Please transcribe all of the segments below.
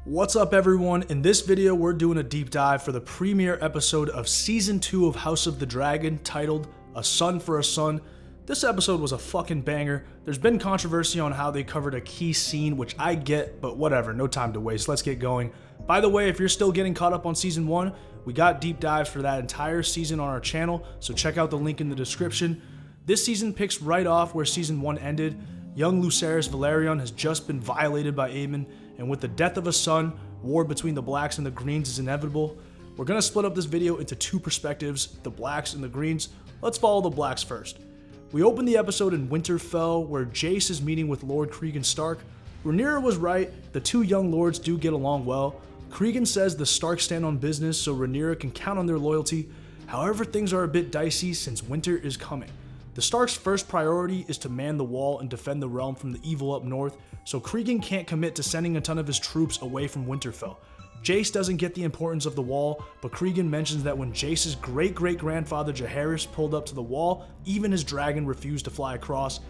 What's up everyone? In this video we're doing a deep dive for the premiere episode of Season 2 of House of the Dragon titled A Son for a Son. This episode was a fucking banger. There's been controversy on how they covered a key scene, which I get, but whatever, no time to waste, let's get going. By the way, if you're still getting caught up on Season 1, we got deep dives for that entire season on our channel, so check out the link in the description. This season picks right off where Season 1 ended. Young Larys Velaryon has just been violated by Aemond, and with the death of a son, war between the Blacks and the Greens is inevitable. We're going to split up this video into two perspectives, the Blacks and the Greens. Let's follow the Blacks first. We open the episode in Winterfell, where Jace is meeting with Lord Cregan Stark. Rhaenyra was right, the two young lords do get along well. Cregan says the Starks stand on business, so Rhaenyra can count on their loyalty. However, things are a bit dicey since winter is coming. The Starks' first priority is to man the wall and defend the realm from the evil up north, so Cregan can't commit to sending a ton of his troops away from Winterfell. Jace doesn't get the importance of the wall, but Cregan mentions that when Jace's great-great-grandfather Jaehaerys pulled up to the wall, even his dragon refused to fly across.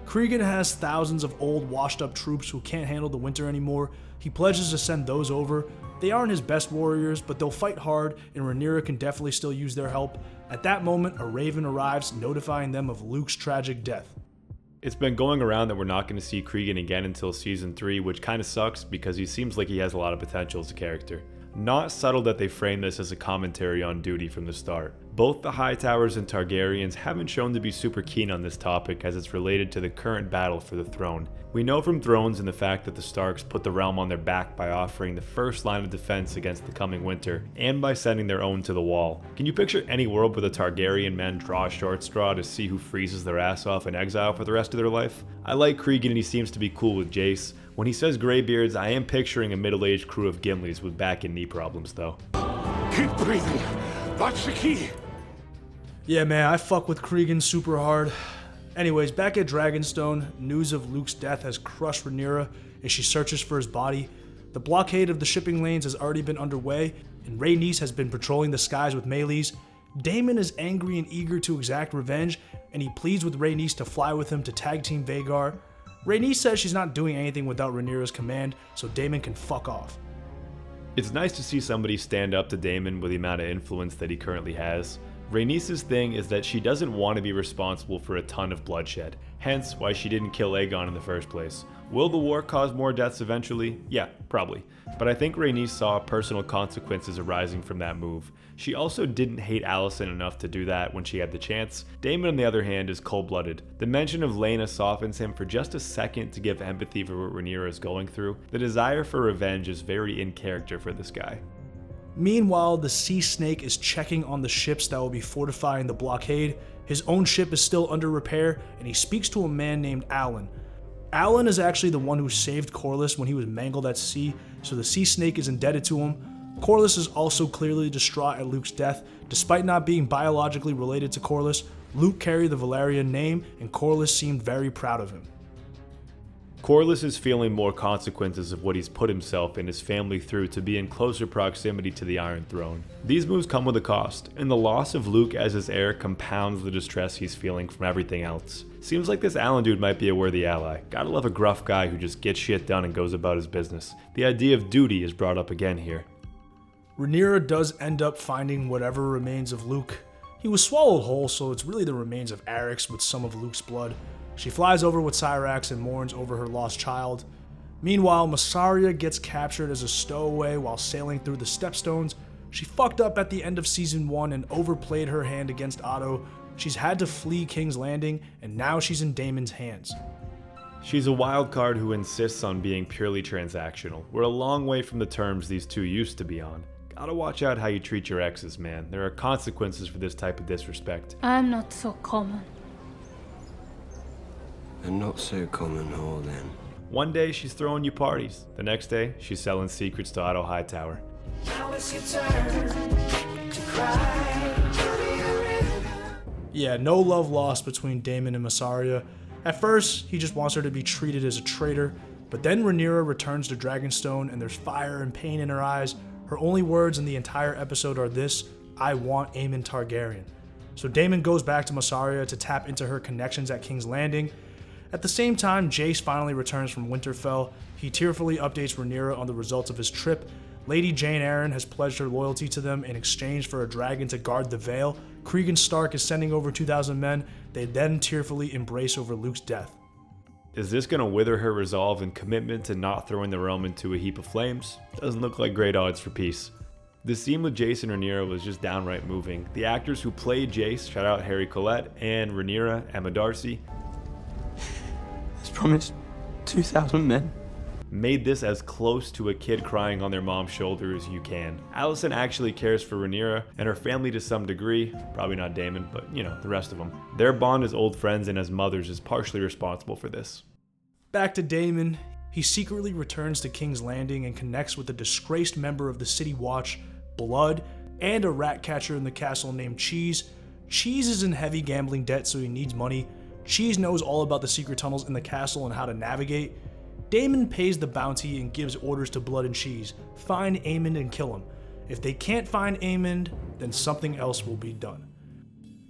Cregan has thousands of old, washed-up troops who can't handle the winter anymore. He pledges to send those over. They aren't his best warriors, but they'll fight hard, and Rhaenyra can definitely still use their help. At that moment, a raven arrives, notifying them of Luke's tragic death. It's been going around that we're not going to see Cregan again until Season 3, which kind of sucks because he seems like he has a lot of potential as a character. Not subtle that they frame this as a commentary on duty from the start. Both the Hightowers and Targaryens haven't shown to be super keen on this topic as it's related to the current battle for the throne. We know from Thrones and the fact that the Starks put the realm on their back by offering the first line of defense against the coming winter, and by sending their own to the wall. Can you picture any world where the Targaryen men draw a short straw to see who freezes their ass off in exile for the rest of their life? I like Cregan and he seems to be cool with Jace. When he says graybeards, I am picturing a middle-aged crew of Gimlis with back and knee problems though. Keep breathing, that's the key. Yeah man, I fuck with Cregan super hard. Anyways, back at Dragonstone, news of Luke's death has crushed Rhaenyra as she searches for his body. The blockade of the shipping lanes has already been underway, and Rhaenys has been patrolling the skies with melees. Daemon is angry and eager to exact revenge, and he pleads with Rhaenys to fly with him to tag team Vhagar. Rhaenys says she's not doing anything without Rhaenyra's command, so Daemon can fuck off. It's nice to see somebody stand up to Daemon with the amount of influence that he currently has. Rhaenys' thing is that she doesn't want to be responsible for a ton of bloodshed, hence why she didn't kill Aegon in the first place. Will the war cause more deaths eventually? Yeah, probably. But I think Rhaenys saw personal consequences arising from that move. She also didn't hate Alicent enough to do that when she had the chance. Daemon, on the other hand, is cold-blooded. The mention of Laena softens him for just a second to give empathy for what Rhaenyra is going through. The desire for revenge is very in character for this guy. Meanwhile, the Sea Snake is checking on the ships that will be fortifying the blockade. His own ship is still under repair, and he speaks to a man named Alan. Alan is actually the one who saved Corlys when he was mangled at sea, so the Sea Snake is indebted to him. Corlys is also clearly distraught at Luke's death. Despite not being biologically related to Corlys, Luke carried the Velaryon name, and Corlys seemed very proud of him. Corlys is feeling more consequences of what he's put himself and his family through to be in closer proximity to the Iron Throne. These moves come with a cost, and the loss of Luke as his heir compounds the distress he's feeling from everything else. Seems like this Alan dude might be a worthy ally. Gotta love a gruff guy who just gets shit done and goes about his business. The idea of duty is brought up again here. Rhaenyra does end up finding whatever remains of Luke. He was swallowed whole, so it's really the remains of Arrax with some of Luke's blood. She flies over with Syrax and mourns over her lost child. Meanwhile, Mysaria gets captured as a stowaway while sailing through the Stepstones. She fucked up at the end of Season 1 and overplayed her hand against Otto. She's had to flee King's Landing, and now she's in Daemon's hands. She's a wild card who insists on being purely transactional. We're a long way from the terms these two used to be on. Gotta watch out how you treat your exes, man. There are consequences for this type of disrespect. I'm not so common. And not so common whore then. One day she's throwing you parties. The next day she's selling secrets to Otto Hightower. Yeah, no love lost between Daemon and Mysaria. At first, he just wants her to be treated as a traitor, but then Rhaenyra returns to Dragonstone and there's fire and pain in her eyes. Her only words in the entire episode are this: I want Aemond Targaryen. So Daemon goes back to Mysaria to tap into her connections at King's Landing. At the same time, Jace finally returns from Winterfell. He tearfully updates Rhaenyra on the results of his trip. Lady Jane Eyre has pledged her loyalty to them in exchange for a dragon to guard the Vale. Cregan Stark is sending over 2,000 men. They then tearfully embrace over Luke's death. Is this going to wither her resolve and commitment to not throwing the realm into a heap of flames? Doesn't look like great odds for peace. The scene with Jace and Rhaenyra was just downright moving. The actors who played Jace, shout out Harry Collette, and Rhaenyra, Emma Darcy, As promised, 2,000 men. made this as close to a kid crying on their mom's shoulder as you can. Alicent actually cares for Rhaenyra and her family to some degree, probably not Daemon, but you know, the rest of them. Their bond as old friends and as mothers is partially responsible for this. Back to Daemon, he secretly returns to King's Landing and connects with a disgraced member of the City Watch, Blood, and a rat catcher in the castle named Cheese. Cheese is in heavy gambling debt, so he needs money. Cheese knows all about the secret tunnels in the castle and how to navigate. Daemon pays the bounty and gives orders to Blood and Cheese. Find Aemond and kill him. If they can't find Aemond, then something else will be done.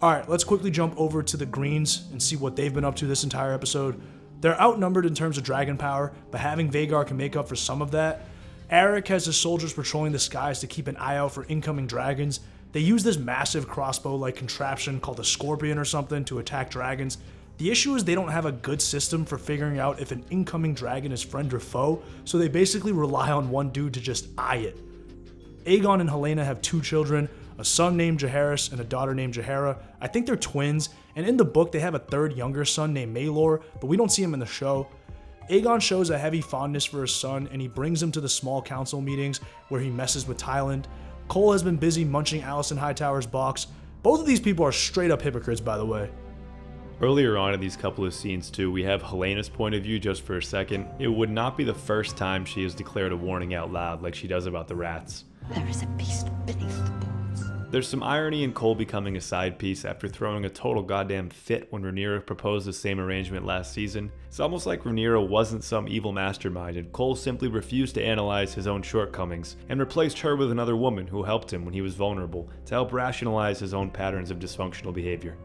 Alright, let's quickly jump over to the Greens and see what they've been up to this entire episode. They're outnumbered in terms of dragon power, but having Vhagar can make up for some of that. Eric has his soldiers patrolling the skies to keep an eye out for incoming dragons. They use this massive crossbow-like contraption called a scorpion or something to attack dragons. The issue is they don't have a good system for figuring out if an incoming dragon is friend or foe, so they basically rely on one dude to just eye it. Aegon and Helaena have 2 children, a son named Jaehaerys and a daughter named Jaehaera. I think they're twins, and in the book they have a 3rd younger son named Maelor, but we don't see him in the show. Aegon shows a heavy fondness for his son, and he brings him to the small council meetings where he messes with Tyland. Cole has been busy munching Alicent Hightower's box. Both of these people are straight up hypocrites, by the way. Earlier on in these couple of scenes too, we have Helena's point of view just for a second. It would not be the first time she has declared a warning out loud like she does about the rats. There is a beast beneath the boards. There's some irony in Cole becoming a side piece after throwing a total goddamn fit when Rhaenyra proposed the same arrangement last season. It's almost like Rhaenyra wasn't some evil mastermind and Cole simply refused to analyze his own shortcomings and replaced her with another woman who helped him when he was vulnerable to help rationalize his own patterns of dysfunctional behavior.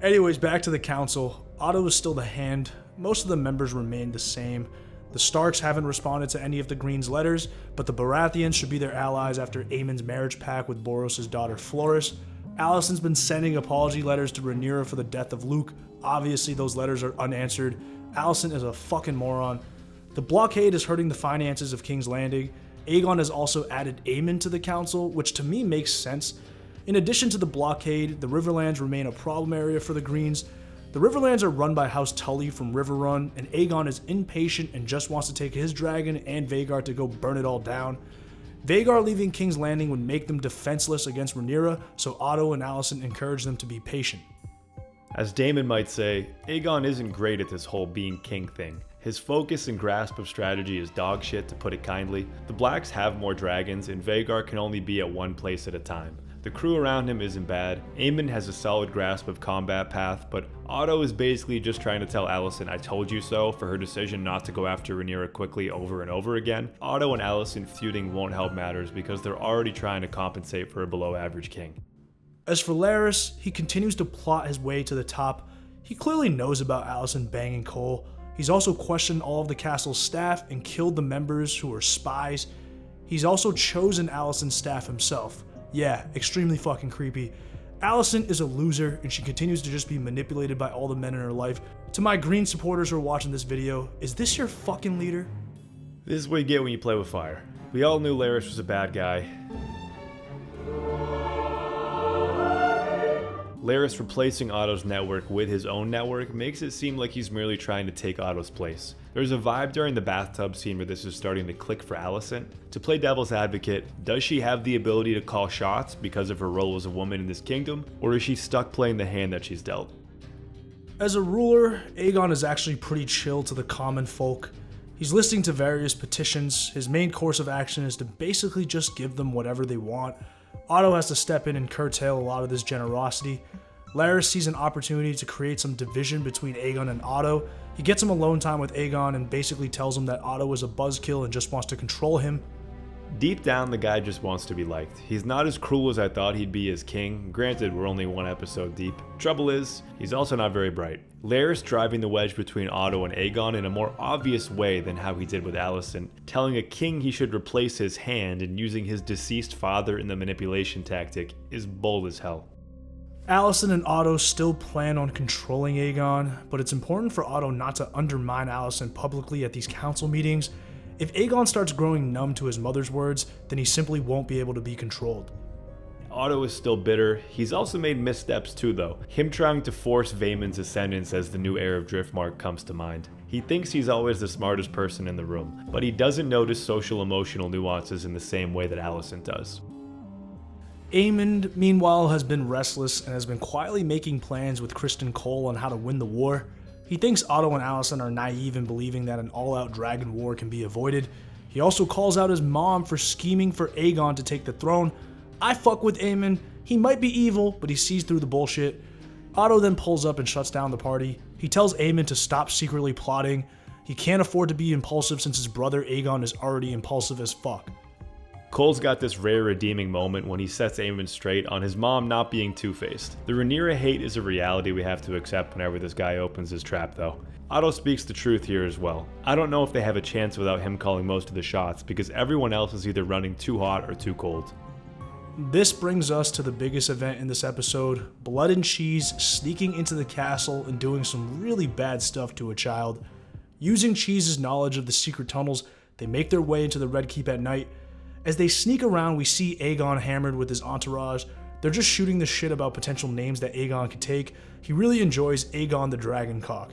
Anyways, back to the council. Otto is still the hand. Most of the members remain the same. The Starks haven't responded to any of the Green's letters, but the Baratheons should be their allies after Aemond's marriage pact with Boros' daughter Floris. Alicent's been sending apology letters to Rhaenyra for the death of Luke. Obviously, those letters are unanswered. Alicent is a fucking moron. The blockade is hurting the finances of King's Landing. Aegon has also added Aemond to the council, which to me makes sense. In addition to the blockade, the Riverlands remain a problem area for the Greens. The Riverlands are run by House Tully from Riverrun, and Aegon is impatient and just wants to take his dragon and Vhagar to go burn it all down. Vhagar leaving King's Landing would make them defenseless against Rhaenyra, so Otto and Alicent encourage them to be patient. As Daemon might say, Aegon isn't great at this whole being king thing. His focus and grasp of strategy is dog shit, to put it kindly. The Blacks have more dragons, and Vhagar can only be at one place at a time. The crew around him isn't bad. Aemond has a solid grasp of combat path, but Otto is basically just trying to tell Alicent "I told you so" for her decision not to go after Rhaenyra quickly over and over again. Otto and Alicent feuding won't help matters because they're already trying to compensate for a below average king. As for Larys, he continues to plot his way to the top. He clearly knows about Alicent banging Cole. He's also questioned all of the castle's staff and killed the members who are spies. He's also chosen Alicent's staff himself. Yeah, extremely fucking creepy. Alicent is a loser and she continues to just be manipulated by all the men in her life. To my Green supporters who are watching this video, is this your fucking leader? This is what you get when you play with fire. We all knew Larys was a bad guy. Larys replacing Otto's network with his own network makes it seem like he's merely trying to take Otto's place. There's a vibe during the bathtub scene where this is starting to click for Alicent. To play devil's advocate, does she have the ability to call shots because of her role as a woman in this kingdom, or is she stuck playing the hand that she's dealt? As a ruler, Aegon is actually pretty chill to the common folk. He's listening to various petitions. His main course of action is to basically just give them whatever they want. Otto has to step in and curtail a lot of this generosity. Larys sees an opportunity to create some division between Aegon and Otto. He gets him alone time with Aegon and basically tells him that Otto is a buzzkill and just wants to control him. Deep down, the guy just wants to be liked. He's not as cruel as I thought he'd be as king. Granted, we're only one episode deep. Trouble is, he's also not very bright. Larys driving the wedge between Otto and Aegon in a more obvious way than how he did with Alicent, telling a king he should replace his hand and using his deceased father in the manipulation tactic is bold as hell. Alicent and Otto still plan on controlling Aegon, but it's important for Otto not to undermine Alicent publicly at these council meetings. If Aegon starts growing numb to his mother's words, then he simply won't be able to be controlled. Otto is still bitter. He's also made missteps too though. Him trying to force Vaemon's ascendance as the new heir of Driftmark comes to mind. He thinks he's always the smartest person in the room, but he doesn't notice social emotional nuances in the same way that Alicent does. Aemond, meanwhile, has been restless and has been quietly making plans with Criston Cole on how to win the war. He thinks Otto and Alicent are naive in believing that an all-out dragon war can be avoided. He also calls out his mom for scheming for Aegon to take the throne. I fuck with Aemond. He might be evil, but he sees through the bullshit. Otto then pulls up and shuts down the party. He tells Aemond to stop secretly plotting. He can't afford to be impulsive since his brother Aegon is already impulsive as fuck. Cole's got this rare redeeming moment when he sets Aemond straight on his mom not being two-faced. The Rhaenyra hate is a reality we have to accept whenever this guy opens his trap though. Otto speaks the truth here as well. I don't know if they have a chance without him calling most of the shots because everyone else is either running too hot or too cold. This brings us to the biggest event in this episode, Blood and Cheese sneaking into the castle and doing some really bad stuff to a child. Using Cheese's knowledge of the secret tunnels, they make their way into the Red Keep at night. As they sneak around, we see Aegon hammered with his entourage. They're just shooting the shit about potential names that Aegon could take. He really enjoys Aegon the Dragoncock.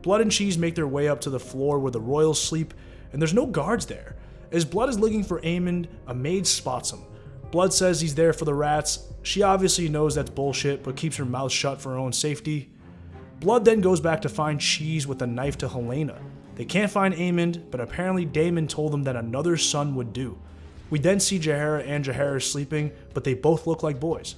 Blood and Cheese make their way up to the floor where the royals sleep, and there's no guards there. As Blood is looking for Aemond, a maid spots him. Blood says he's there for the rats. She obviously knows that's bullshit, but keeps her mouth shut for her own safety. Blood then goes back to find Cheese with a knife to Helaena. They can't find Aemond, but apparently Daemon told them that another son would do. We then see Jaehaera and Jaehaera sleeping, but they both look like boys.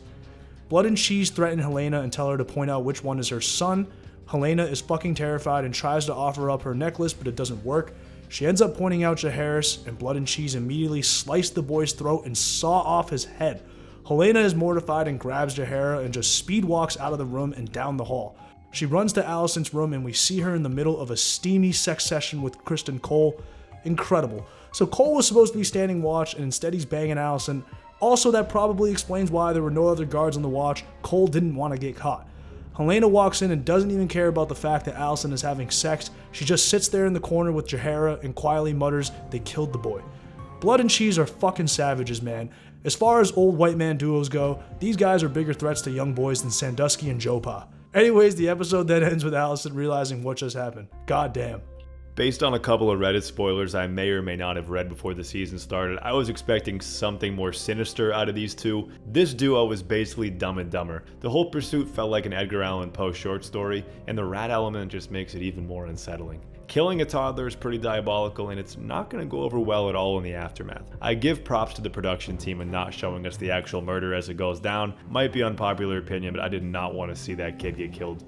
Blood and Cheese threaten Helaena and tell her to point out which one is her son. Helaena is fucking terrified and tries to offer up her necklace, but it doesn't work. She ends up pointing out Jaehaerys, and Blood and Cheese immediately slice the boy's throat and saw off his head. Helaena is mortified and grabs Jaehaera and just speed walks out of the room and down the hall. She runs to Alicent's room and we see her in the middle of a steamy sex session with Criston Cole. Incredible. So Cole was supposed to be standing watch and instead he's banging Alicent. Also, that probably explains why there were no other guards on the watch. Cole didn't want to get caught. Helaena walks in and doesn't even care about the fact that Alicent is having sex. She just sits there in the corner with Jaehaera and quietly mutters, "They killed the boy." Blood and Cheese are fucking savages, man. As far as old white man duos go, these guys are bigger threats to young boys than Sandusky and Jopa. Anyways, the episode then ends with Alicent realizing what just happened. God damn. Based on a couple of Reddit spoilers I may or may not have read before the season started, I was expecting something more sinister out of these two. This duo was basically Dumb and Dumber. The whole pursuit felt like an Edgar Allan Poe short story, and the rat element just makes it even more unsettling. Killing a toddler is pretty diabolical, and it's not going to go over well at all in the aftermath. I give props to the production team in not showing us the actual murder as it goes down. Might be unpopular opinion, but I did not want to see that kid get killed.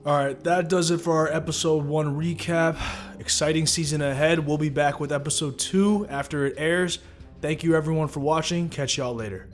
Alright, that does it for our episode 1 recap. Exciting season ahead. We'll be back with episode 2 after it airs. Thank you everyone for watching. Catch y'all later.